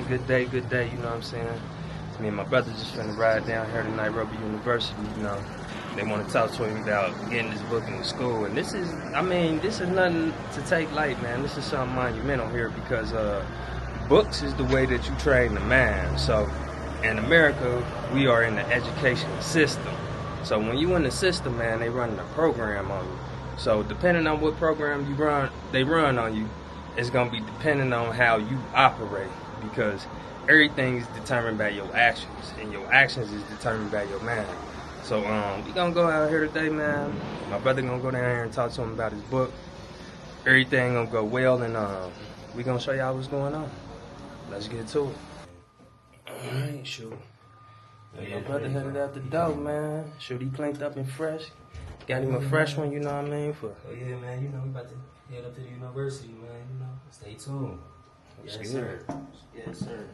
man. Good day, you know what I'm saying? Me and my brother just finna ride down here to Nairobi University, you know. They want to talk to him about getting this book in the school. And this is nothing to take light, man. This is something monumental here because books is the way that you train the mind. So in America, we are in the education system. So when you in the system, man, they run a program on you. So depending on what program they run on you, it's gonna be depending on how you operate, because everything is determined by your actions, and your actions is determined by your mind. So we gonna go out here today, man. My brother gonna go down here and talk to him about his book. Everything gonna go well, and we gonna show y'all what's going on. Let's get to it. Alright, shoot. My brother headed out the door, man. Shoot, he cleaned up and fresh. Got him a fresh one, you know what I mean? Oh yeah, man, you know, we about to head up to the university, man, you know. Stay tuned. Yes, sir. Yes, sir.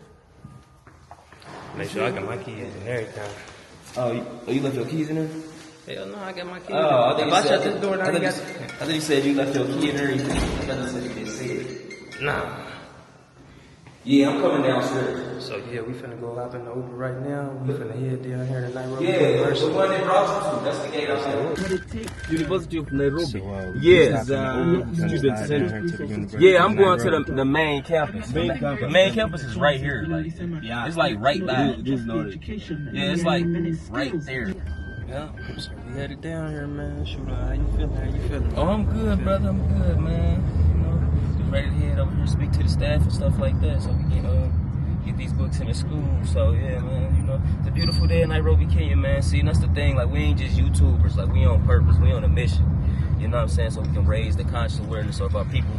Make sure I got my keys and everything. Oh, you left your keys in there? Hell no, I got my keys. Oh, if I shut this door, I thought you said you left your key in there. I thought you said you didn't see it. Nah. Yeah, I'm coming downstairs. So yeah, we finna go hop in the Uber right now. We finna head down here to Nairobi. Yeah, the one they brought you to. That's the gate outside. University of Nairobi. So, Yes, student center. Yeah, I'm going to the main campus. The main campus is right here. Like, yeah, it's like right by. Yeah, it's like right there. Yeah, so we headed down here, man. Shoot, how you feeling? Oh, I'm good, brother. I'm good, man. You know, just ready to head over here, speak to the staff and stuff like that, so we can get these books in the school. So yeah, man, you know, it's a beautiful day in Nairobi, Kenya, man. See, and that's the thing, like, we ain't just YouTubers, like, we on purpose, we on a mission. You know what I'm saying? So we can raise the conscious awareness of our people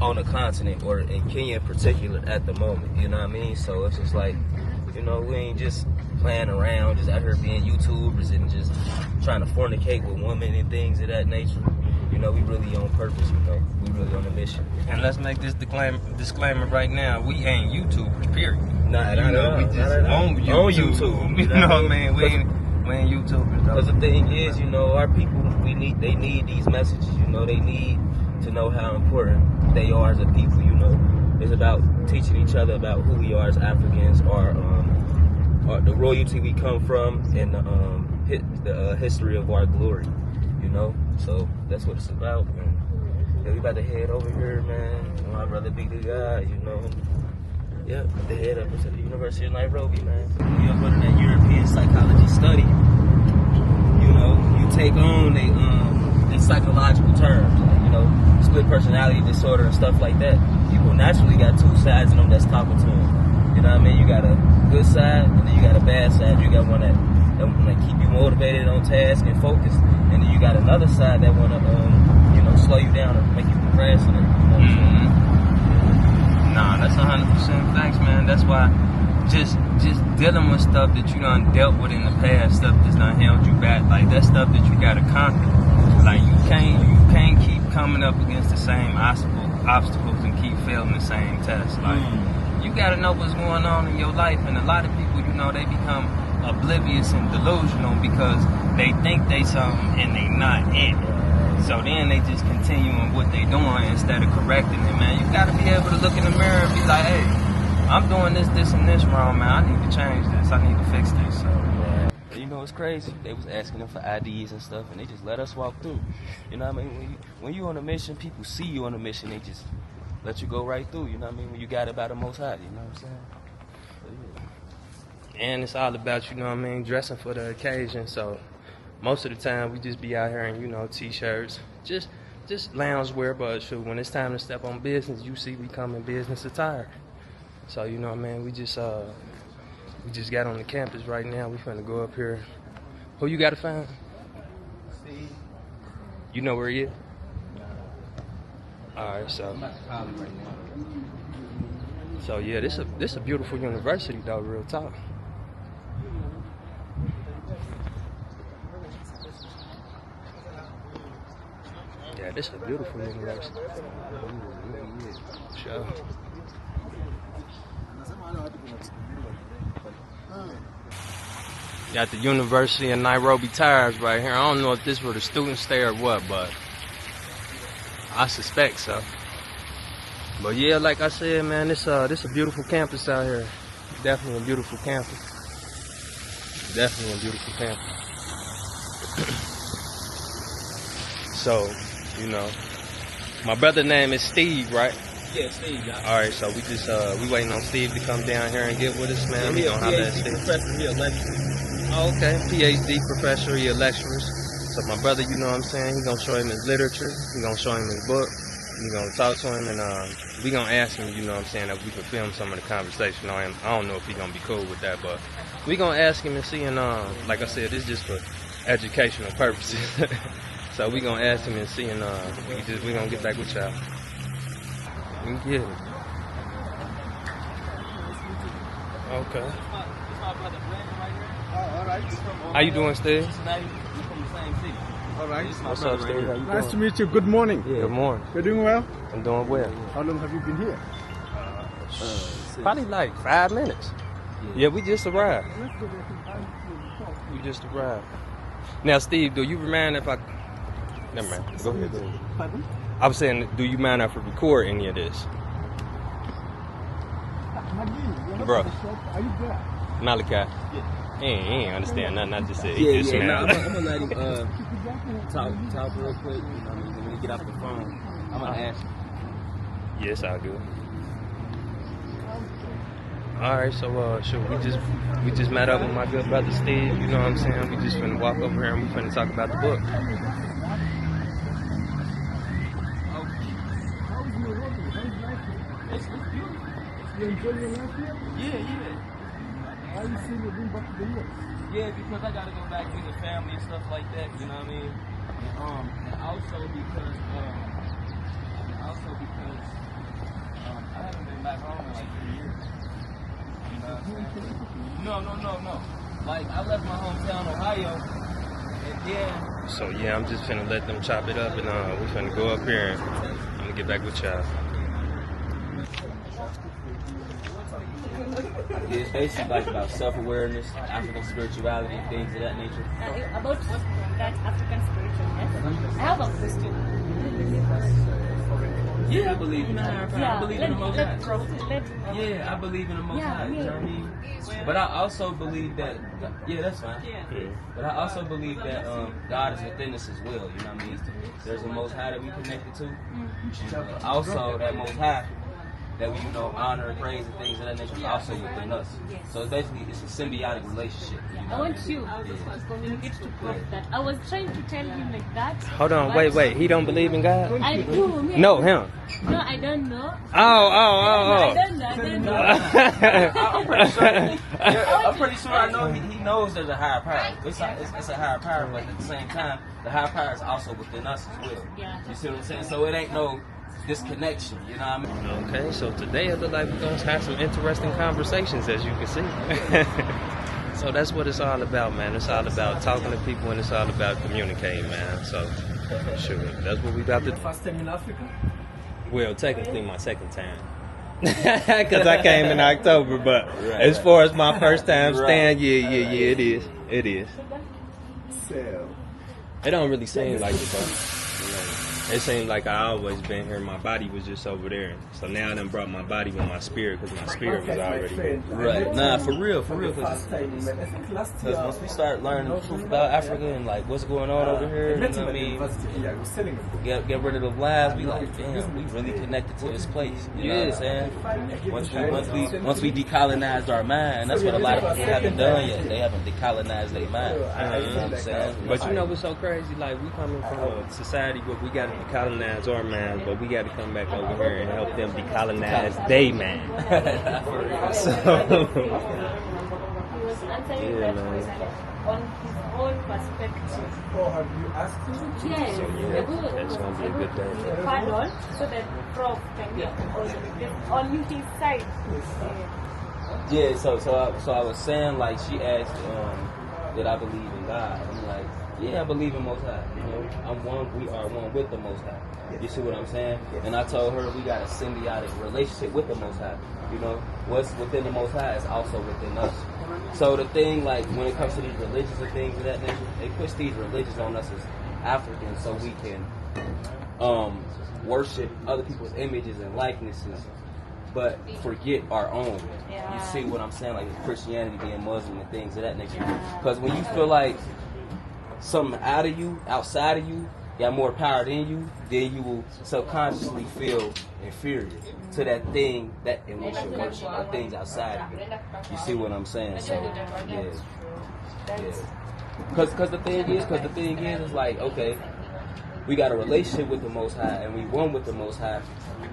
on the continent, or in Kenya in particular at the moment. You know what I mean? So it's just like, you know, we ain't just playing around, just out here being YouTubers and just trying to fornicate with women and things of that nature. You know, we really on purpose, you know. We really on a mission. And let's make this disclaimer right now. We ain't YouTubers, period. Nah, we just on YouTube. You know what I mean? We ain't YouTubers, though. Because the thing is, you know, our people, they need these messages, you know. They need to know how important they are as a people, you know. It's about teaching each other about who we are as Africans, or the royalty we come from, and the history of our glory, you know. So that's what it's about. And yeah, we about to head over here, man. My brother Big the guy, you know. Yeah, about to head up to the University of Nairobi, man. We are going to that European psychology study. You know, you take on a psychological terms, like, you know, split personality disorder and stuff like that. People naturally got two sides of them that's talking to them. You know what I mean? You got a good side, and then you got a bad side. You got one that keep you motivated on task and focused, and then you got another side that want to, you know, slow you down and make you procrastinate. You know what I'm saying? Nah, that's 100% facts, man. That's why just dealing with stuff that you done dealt with in the past, stuff that's done held you back, like that stuff that you gotta conquer. Like you can't keep coming up against the same obstacles and keep failing the same tests. Like you gotta know what's going on in your life, and a lot of people, you know, they become oblivious and delusional because they think they something and they not it. So then they just continuing what they doing instead of correcting it, man. You gotta be able to look in the mirror and be like, hey, I'm doing this, and this wrong, man. I need to change this. I need to fix this. So you know, it's crazy. They was asking them for IDs and stuff, and they just let us walk through. You know what I mean? When you on a mission, people see you on a mission. They just let you go right through. You know what I mean? When you got it by the Most High. You know what I'm saying? And it's all about, you know what I mean, dressing for the occasion. So most of the time we just be out here in, you know, t-shirts, just lounge wear. But shoot, when it's time to step on business, you see we come in business attire. So you know what I mean, we just got on the campus right now. We finna go up here. Who you gotta find? Steve. You know where he is? All right, so. I'm at the college right now. So yeah, this a beautiful university though, real talk. Yeah, this is a beautiful university. Sure. Got the University of Nairobi tires right here. I don't know if this where the students stay or what, but I suspect so. But yeah, like I said, man, this a beautiful campus out here. Definitely a beautiful campus. Definitely a beautiful campus. So, you know, my brother's name is Steve, right? Yeah, Steve. Yeah. All right, so we waiting on Steve to come down here and get with us, man. Yeah, We gonna holler at PhD Steve. professor here, lecturer. Oh, okay, PhD professor, he a lecturers. So my brother, you know what I'm saying, he gonna show him his literature, he gonna show him his book, we gonna talk to him, and we gonna ask him, you know what I'm saying, if we can film some of the conversation on him. I don't know if he gonna be cool with that, but we gonna ask him and see, and like I said, this just for educational purposes. So we gonna ask him and see, and we gonna get back with y'all. Yeah. Okay. All right. How you doing, Steve? All right. What's up, Steve? How you Nice doing? to meet you. Good morning. Good morning. You're doing well? I'm doing well. How long have you been here? Probably like 5 minutes. Yeah, we just arrived. We just arrived. Now, Steve, do you mind if I... Never mind. Go ahead. Pardon? I was saying, do you mind if I record any of this? Bro. Are you there? Malachi. Yeah. He ain't understand nothing I just said. He just I'm smiled. gonna let him talk real quick. You know what I mean? When we get off the phone, I'm gonna ask him. Yes, I do. All right, so sure, we just met up with my good brother Steve. You know what I'm saying? We just finna walk over here and we finna talk about the book. You enjoying your life here? Yeah. Why are you saying you're going back to the US? Yeah, because I gotta go back with the family and stuff like that. You know what I mean? And also because I haven't been back home in like 3 years. You know what I'm saying? No. Like I left my hometown, Ohio, and then. So yeah, I'm just finna let them chop it up, and we finna go up here and I'm gonna get back with y'all. Yeah, it's basically like about self-awareness, African spirituality, and things of that nature. About that African spiritualness, I have a question. Yeah, I believe in the higher power. I believe in the Most High. Yeah, I believe in the Most High. You know what I mean? But I also believe that, yeah, that's fine. But I also believe that God is within us as well. You know what I mean? There's a Most High that we connected to. And, also, that Most High that we, you know, honor and praise and things of that nature is also within us. So it's basically, it's a symbiotic relationship. You know? I want you to communicate to Prof that I was trying to tell him like that. Hold on, wait. He don't believe in God? I do. No, him. No, I don't know. Oh. I don't know. I'm pretty sure I know he knows there's a higher power. It's a higher power, but at the same time, the higher power is also within us as well. Yeah. You see what I'm saying? So it ain't no disconnection, you know what I mean? Okay, so today of the life we're gonna have some interesting conversations, as you can see. So that's what it's all about, man. It's all about talking to people, and it's all about communicating, man. So sure, that's what we about to. First time in Africa? Well, technically my second time. Because I came in October, but as far as my first time staying, yeah, it is. It is. So, It don't really seem like it, though. It seemed like I always been here. My body was just over there. So now I done brought my body with my spirit, because my spirit was already here. Right. Nah, for real. Because first time, I think last year. once we start learning the truth about Africa and like what's going on over here, you know what I mean? Get rid of the lies. We like, damn, we really connected to this place. You know what I'm saying? Once we decolonized our mind, that's what a lot of people haven't done yet. They haven't decolonized their mind. You know what I'm saying? But you know what's so crazy? Like, we coming from a society where we got to decolonize our minds, but we got to come back over here and help them decolonize their mind. So, He was answering Yeah, that man. question on his own perspective. Or have you asked him? Yes, that's gonna be a good day. Pardon, so that Prof can get on his side. Yeah. So I was saying, like, she asked that I believe in God. I'm like, yeah, I believe in Most High. You know, we are one with the Most High. You see what I'm saying? And I told her we got a symbiotic relationship with the Most High. You know, what's within the Most High is also within us. So the thing, like, when it comes to these religions and things of that nature, they push these religions on us as Africans so we can worship other people's images and likenesses, but forget our own. Yeah. You see what I'm saying? Like Christianity, being Muslim, and things of that nature. Because when you feel like something outside of you, got more power than you, then you will subconsciously feel inferior to that thing that in which you worship, or things outside of you. You see what I'm saying? So, yeah. Because the thing is like, okay, we got a relationship with the Most High and we one with the Most High,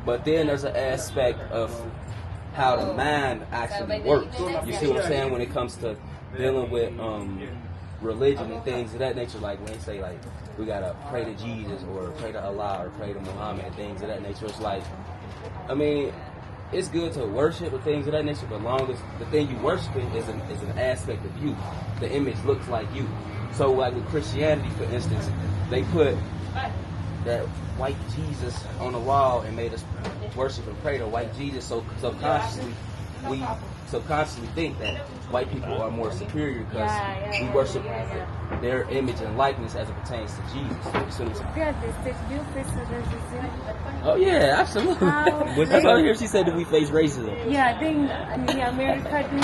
but then there's an aspect of how the mind actually works. You see what I'm saying? When it comes to dealing with religion and things of that nature, like when they say like we gotta pray to Jesus or pray to Allah or pray to Muhammad and things of that nature, it's like, I mean, it's good to worship and things of that nature, but long as the thing you worshiping is an aspect of you, the image looks like you. So like with Christianity, for instance, they put that white Jesus on the wall and made us worship and pray to white Jesus, so we subconsciously think that white people are more superior because we worship their image and likeness as it pertains to Jesus. You see what I'm saying? Do you face racism? Oh yeah, absolutely. That's why here she said that we face racism. Yeah, then in America, do you?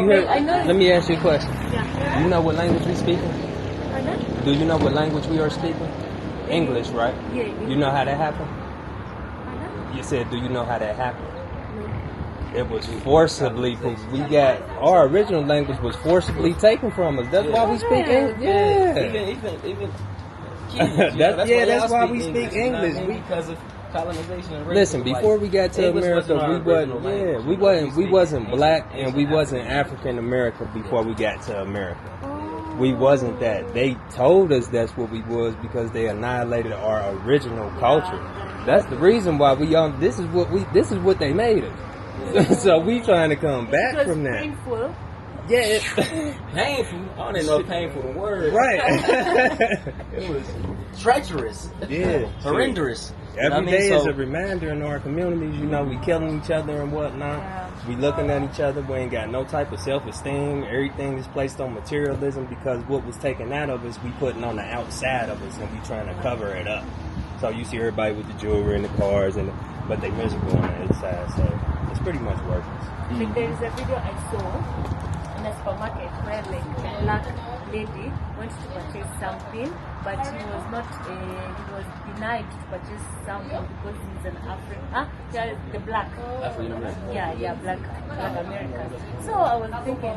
You heard? I know. Let me ask you a question. Yeah. You know what language we speaking? Pardon? Do you know what language we are speaking? English, right? Yeah. You know how that happened? Pardon? You said, do you know how that happened? It was forcibly, because we got, our original language was forcibly taken from us. That's why we speak English. Yeah. Even that's why we speak English. Because of colonization and racism. Listen, before like, we got to English America, we wasn't black and we wasn't African American before we got to America. We wasn't that. They told us that's what we was because they annihilated our original culture. That's the reason why we this is what they made us. So we trying to come back from that. Painful. Yeah, painful. I don't even know if painful the word. right. It was treacherous. Yeah, horrendous. Every day is a reminder in our communities. You know, we killing each other and whatnot. Yeah. We looking at each other. We ain't got no type of self-esteem. Everything is placed on materialism because what was taken out of us, we putting on the outside of us, and we trying to cover it up. So you see everybody with the jewelry and the cars, but they miserable on the inside. So it's pretty much worthless. Like there is a video I saw in a supermarket where like a black lady went to purchase something, but he was denied to purchase something because he's an African. The black. African American. Yeah, black American. So I was thinking,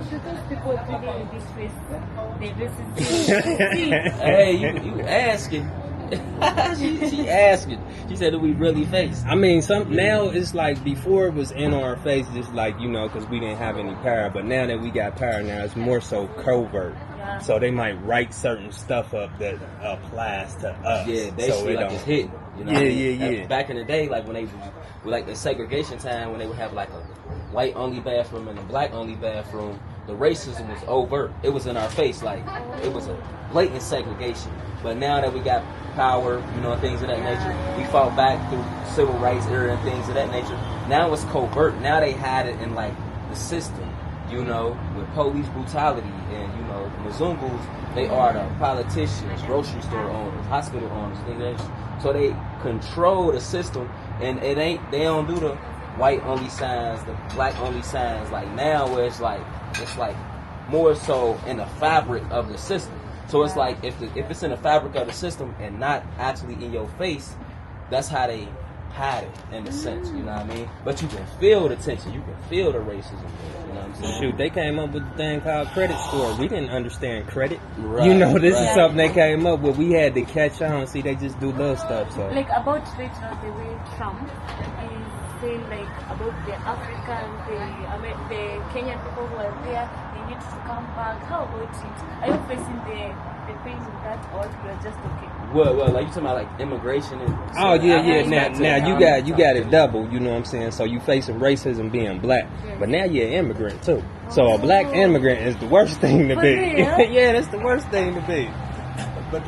because people really in this face, they racism. Hey, you asking? she asking. She said that we really face. I mean, now it's like before it was in our face, just like, you know, because we didn't have any power. But now that we got power, now it's more so covert. Yeah. So they might write certain stuff up that applies to us. Yeah, basically so like it's hidden. You know yeah. Back in the day, like when they like the segregation time, when they would have like a white only bathroom and a black only bathroom, the racism was overt. It was in our face, like it was a blatant segregation. But now that we got power, you know, things of that nature, we fought back through civil rights era and things of that nature. Now it's covert. Now they had it in like the system, you know, with police brutality and, you know, Mzungus, they are the politicians, grocery store owners, hospital owners, things like that. So they control the system, and they don't do the white only signs, the black only signs like now, where it's like more so in the fabric of the system. So it's like if it's in the fabric of the system and not actually in your face, that's how they hide it in a sense, you know what I mean? But you can feel the tension, you can feel the racism, you know what I'm saying? Shoot, they came up with a thing called credit score. We didn't understand credit. Right, you know, this right. is something they came up with. We had to catch on. See, they just do little stuff. So Like about right now, the way Trump is saying like about the African, the Kenyan people who are there, they need to come back. How about it? Are you facing the pain with that, or you're just okay? Well, like you talking about like immigration and oh yeah. Now you got it double. You know what I'm saying? So you facing racism being black, but now you're an immigrant too. So a black immigrant is the worst thing to be. Yeah, that's the worst thing to be. But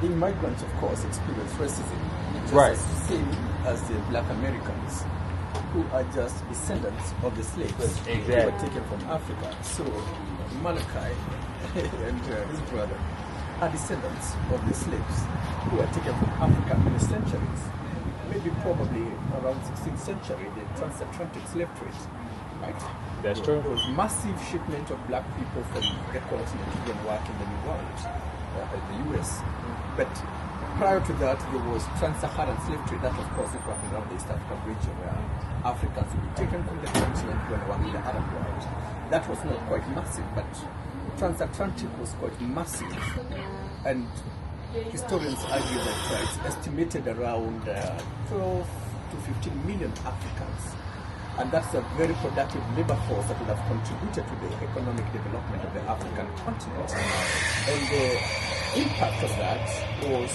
immigrants, of course, experience racism. Just Right. as the same as the black Americans, who are just descendants of the slaves who were Exactly. taken from Africa. So Malachi and his brother, are descendants of the slaves who were taken from Africa in the centuries, maybe probably around 16th century, the transatlantic slave trade. Right? That's true. There was massive shipment of black people from the continent to go and work in the New World, the US. But prior to that, there was trans-Saharan slave trade. That, of course, is working around the East African region where Africans would be taken from the continent to go and work in the Arab world. That was not quite massive, but transatlantic was quite massive. And historians argue that it's estimated around 12 to 15 million Africans. And that's a very productive labor force that would have contributed to the economic development of the African continent. And the impact of that was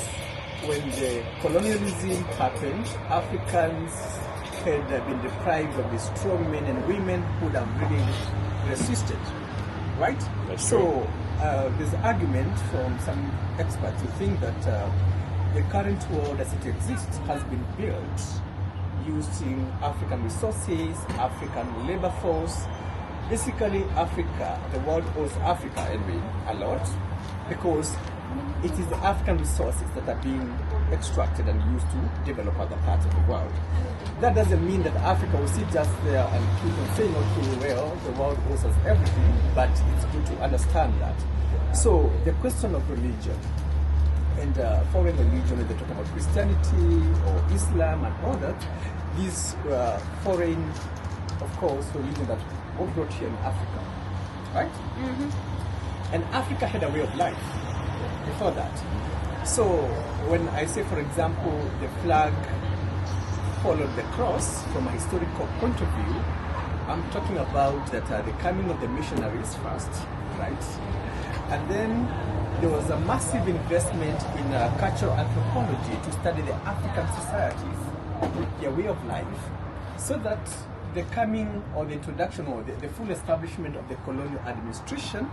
when the colonialism happened, Africans had been deprived of the strong men and women who would have really resisted, right? That's so there's argument from some experts who think that the current world as it exists has been built using African resources, African labor force. Basically, Africa, the world owes Africa, anyway, a lot, because it is the African resources that are being extracted and used to develop other parts of the world. That doesn't mean that Africa will sit just there and keep on saying, okay, well, the world owes us everything, but it's good to understand that. So, the question of religion, and foreign religion, when they talk about Christianity or Islam and all that, these foreign, of course, religion that were brought here in Africa, right? And Africa had a way of life before that. So when I say, for example, the flag followed the cross from a historical point of view, I'm talking about that the coming of the missionaries first, right? And then there was a massive investment in cultural anthropology to study the African societies, their way of life, so that the coming or the introduction or the full establishment of the colonial administration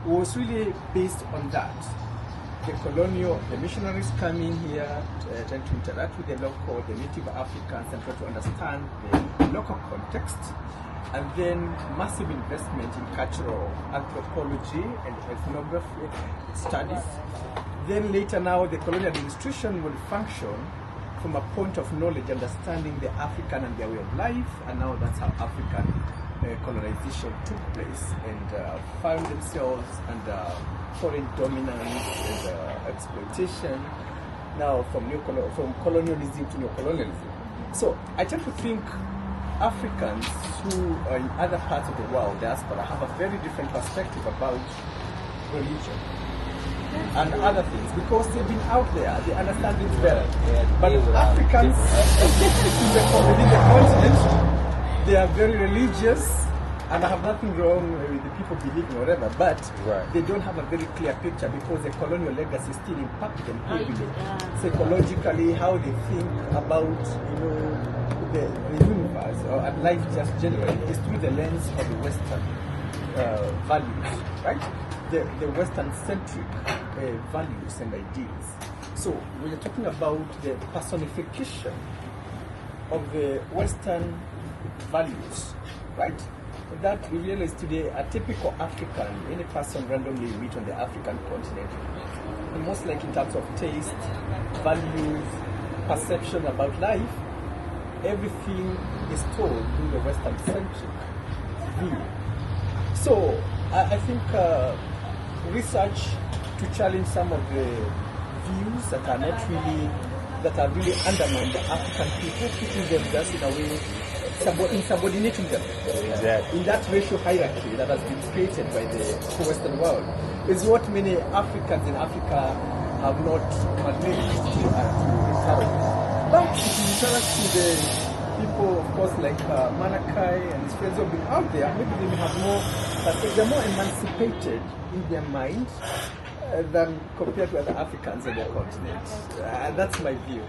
was really based on that. The missionaries coming here, trying to interact with the local, the native Africans, and try to understand the local context. And then massive investment in cultural anthropology and ethnography studies. Then later now, the colonial administration will function from a point of knowledge, understanding the African and their way of life, and now that's how African colonization took place and found themselves under foreign dominance and exploitation, now from colonialism to neocolonialism. So I tend to think Africans who are in other parts of the world, diaspora, have a very different perspective about religion and other things because they've been out there, they understand it better. But Africans within the continent, they are very religious, and I have nothing wrong with the people believing whatever, but they don't have a very clear picture because the colonial legacy still impacts them heavily, psychologically, how they think about the universe or at life just generally is through the lens of the Western values, right? The Western-centric values and ideas. So when you're talking about the personification of the Western values, right? That we realize today a typical African, any person randomly you meet on the African continent, most like in terms of taste, values, perception about life, everything is told through the Western-centric view. So I think research to challenge some of the views that are not really, that are really undermine the African people, keeping them just in a way, subordinating them. Exactly. In that racial hierarchy that has been created by the Western world, is what many Africans in Africa have not managed to encourage. But if you interact with the people, of course, like Malachi and his friends who have been out there, maybe they may have more, they're more emancipated in their mind than compared to other Africans on the continent. That's my view.